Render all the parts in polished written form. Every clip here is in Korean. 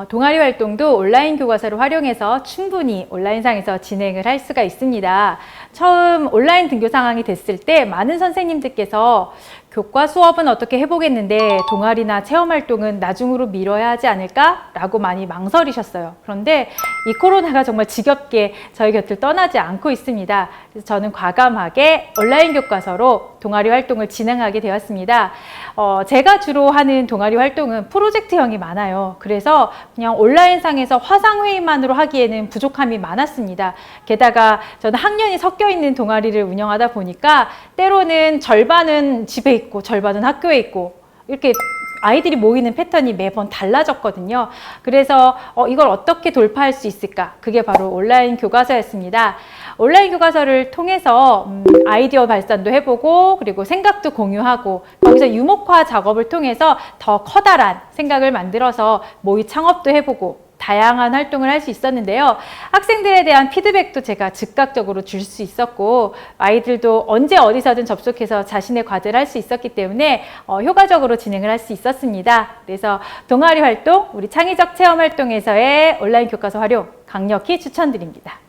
동아리 활동도 온라인 교과서를 활용해서 충분히 온라인상에서 진행을 할 수가 있습니다. 처음 온라인 등교 상황이 됐을 때 많은 선생님들께서 교과 수업은 어떻게 해보겠는데 동아리나 체험활동은 나중으로 미뤄야 하지 않을까? 라고 많이 망설이셨어요. 그런데 이 코로나가 정말 지겹게 저희 곁을 떠나지 않고 있습니다. 그래서 저는 과감하게 온라인 교과서로 동아리 활동을 진행하게 되었습니다. 제가 주로 하는 동아리 활동은 프로젝트형이 많아요. 그래서 그냥 온라인상에서 화상회의만으로 하기에는 부족함이 많았습니다. 게다가 저는 학년이 섞여 있는 동아리를 운영하다 보니까 때로는 절반은 집에 있고 절반은 학교에 있고 이렇게 아이들이 모이는 패턴이 매번 달라졌거든요. 그래서 이걸 어떻게 돌파할 수 있을까? 그게 바로 온라인 교과서였습니다. 온라인 교과서를 통해서 아이디어 발산도 해보고 그리고 생각도 공유하고 거기서 유목화 작업을 통해서 더 커다란 생각을 만들어서 모의 창업도 해보고 다양한 활동을 할 수 있었는데요. 학생들에 대한 피드백도 제가 즉각적으로 줄 수 있었고 아이들도 언제 어디서든 접속해서 자신의 과제를 할 수 있었기 때문에 효과적으로 진행을 할 수 있었습니다. 그래서 동아리 활동, 우리 창의적 체험 활동에서의 온라인 교과서 활용 강력히 추천드립니다.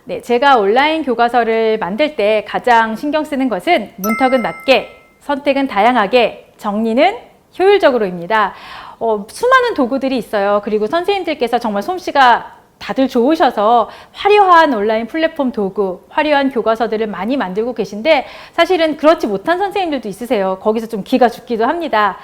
네, 제가 온라인 교과서를 만들 때 가장 신경 쓰는 것은 문턱은 낮게, 선택은 다양하게, 정리는 효율적으로입니다. 수많은 도구들이 있어요. 그리고 선생님들께서 정말 솜씨가 다들 좋으셔서 화려한 온라인 플랫폼 도구, 화려한 교과서들을 많이 만들고 계신데 사실은 그렇지 못한 선생님들도 있으세요. 거기서 좀 기가 죽기도 합니다.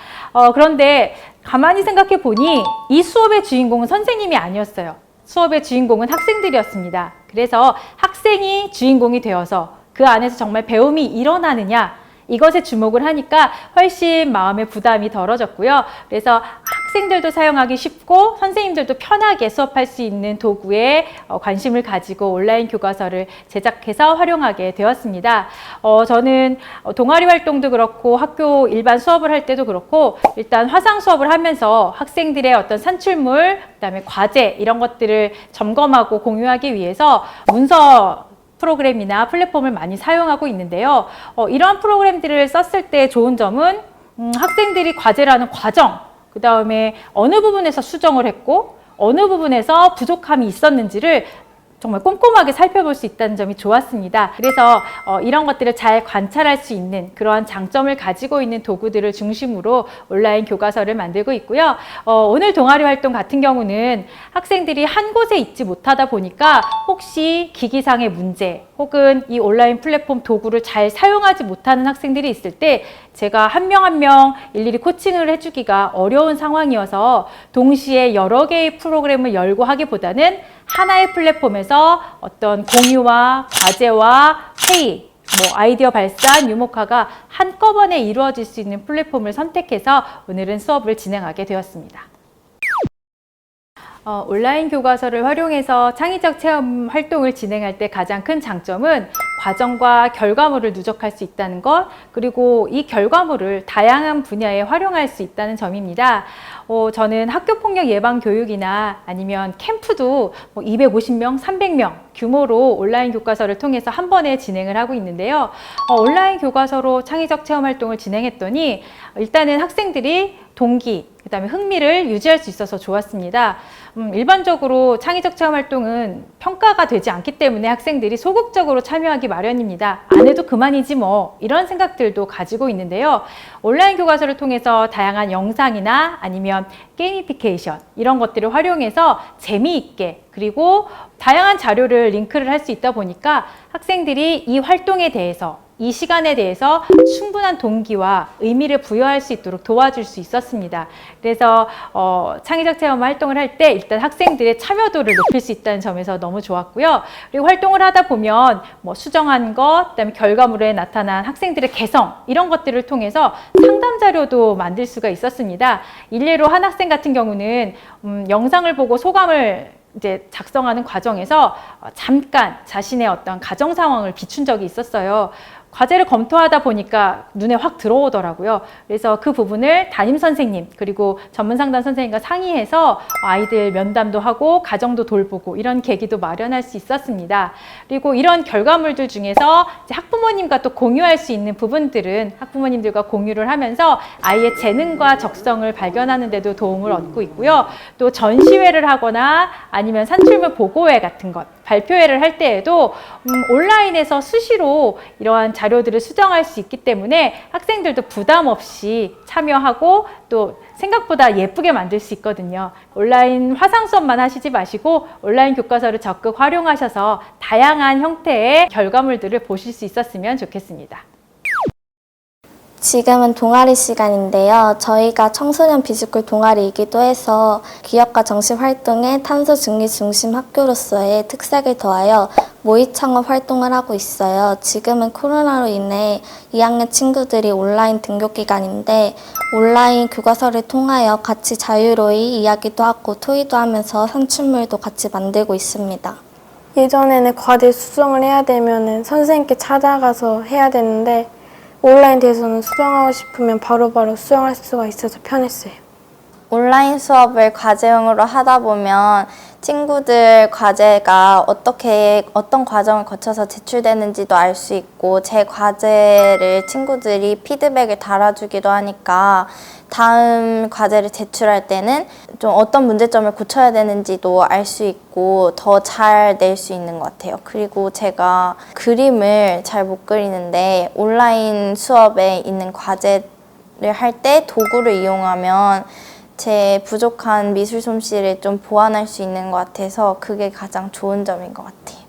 그런데 가만히 생각해 보니 이 수업의 주인공은 선생님이 아니었어요. 수업의 주인공은 학생들이었습니다. 그래서 학생이 주인공이 되어서 그 안에서 정말 배움이 일어나느냐 이것에 주목을 하니까 훨씬 마음의 부담이 덜어졌고요. 그래서 학생들도 사용하기 쉽고 선생님들도 편하게 수업할 수 있는 도구에 관심을 가지고 온라인 교과서를 제작해서 활용하게 되었습니다. 저는 동아리 활동도 그렇고 학교 일반 수업을 할 때도 그렇고 일단 화상 수업을 하면서 학생들의 어떤 산출물, 그다음에 과제 이런 것들을 점검하고 공유하기 위해서 문서 프로그램이나 플랫폼을 많이 사용하고 있는데요. 이러한 프로그램들을 썼을 때 좋은 점은 학생들이 과제라는 과정, 그 다음에 어느 부분에서 수정을 했고 어느 부분에서 부족함이 있었는지를 정말 꼼꼼하게 살펴볼 수 있다는 점이 좋았습니다. 그래서 이런 것들을 잘 관찰할 수 있는 그러한 장점을 가지고 있는 도구들을 중심으로 온라인 교과서를 만들고 있고요. 오늘 동아리 활동 같은 경우는 학생들이 한 곳에 있지 못하다 보니까 혹시 기기상의 문제 혹은 이 온라인 플랫폼 도구를 잘 사용하지 못하는 학생들이 있을 때 제가 한 명 한 명 일일이 코칭을 해주기가 어려운 상황이어서 동시에 여러 개의 프로그램을 열고 하기보다는 하나의 플랫폼에서 어떤 공유와 과제와 회의, 아이디어 발산, 유목화가 한꺼번에 이루어질 수 있는 플랫폼을 선택해서 오늘은 수업을 진행하게 되었습니다. 온라인 교과서를 활용해서 창의적 체험 활동을 진행할 때 가장 큰 장점은 과정과 결과물을 누적할 수 있다는 것, 그리고 이 결과물을 다양한 분야에 활용할 수 있다는 점입니다. 저는 학교폭력 예방 교육이나 아니면 캠프도 250명, 300명 규모로 온라인 교과서를 통해서 한 번에 진행을 하고 있는데요. 온라인 교과서로 창의적 체험 활동을 진행했더니 일단은 학생들이 동기, 그 다음에 흥미를 유지할 수 있어서 좋았습니다. 일반적으로 창의적 체험 활동은 평가가 되지 않기 때문에 학생들이 소극적으로 참여하기 마련입니다. 안 해도 그만이지 뭐 이런 생각들도 가지고 있는데요. 온라인 교과서를 통해서 다양한 영상이나 아니면 게이미피케이션 이런 것들을 활용해서 재미있게 그리고 다양한 자료를 링크를 할 수 있다 보니까 학생들이 이 활동에 대해서 이 시간에 대해서 충분한 동기와 의미를 부여할 수 있도록 도와줄 수 있었습니다. 그래서 창의적 체험 활동을 할 때 일단 학생들의 참여도를 높일 수 있다는 점에서 너무 좋았고요. 그리고 활동을 하다 보면 수정한 것, 그다음에 결과물에 나타난 학생들의 개성 이런 것들을 통해서 상담 자료도 만들 수가 있었습니다. 일례로 한 학생 같은 경우는 영상을 보고 소감을 이제 작성하는 과정에서 잠깐 자신의 어떤 가정 상황을 비춘 적이 있었어요. 과제를 검토하다 보니까 눈에 확 들어오더라고요. 그래서 그 부분을 담임 선생님 그리고 전문 상담 선생님과 상의해서 아이들 면담도 하고 가정도 돌보고 이런 계기도 마련할 수 있었습니다. 그리고 이런 결과물들 중에서 이제 학부모님과 또 공유할 수 있는 부분들은 학부모님들과 공유를 하면서 아이의 재능과 적성을 발견하는 데도 도움을 얻고 있고요. 또 전시회를 하거나 아니면 산출물 보고회 같은 것, 발표회를 할 때에도 온라인에서 수시로 이러한 자료들을 수정할 수 있기 때문에 학생들도 부담 없이 참여하고 또 생각보다 예쁘게 만들 수 있거든요. 온라인 화상 수업만 하시지 마시고 온라인 교과서를 적극 활용하셔서 다양한 형태의 결과물들을 보실 수 있었으면 좋겠습니다. 지금은 동아리 시간인데요. 저희가 청소년 비스쿨 동아리이기도 해서 기업가 정식 활동에 탄소 중립 중심 학교로서의 특색을 더하여 모의 창업 활동을 하고 있어요. 지금은 코로나로 인해 2학년 친구들이 온라인 등교 기간인데 온라인 교과서를 통하여 같이 자유로이 이야기도 하고 토의도 하면서 산출물도 같이 만들고 있습니다. 예전에는 과제 수정을 해야 되면 선생님께 찾아가서 해야 되는데 온라인 돼서는 수정하고 싶으면 바로바로 수정할 수가 있어서 편했어요. 온라인 수업을 과제형으로 하다 보면 친구들 과제가 어떤 과정을 거쳐서 제출되는지도 알 수 있고 제 과제를 친구들이 피드백을 달아주기도 하니까 다음 과제를 제출할 때는 좀 어떤 문제점을 고쳐야 되는지도 알 수 있고 더 잘 낼 수 있는 것 같아요. 그리고 제가 그림을 잘 못 그리는데 온라인 수업에 있는 과제를 할 때 도구를 이용하면 제 부족한 미술 솜씨를 좀 보완할 수 있는 것 같아서 그게 가장 좋은 점인 것 같아요.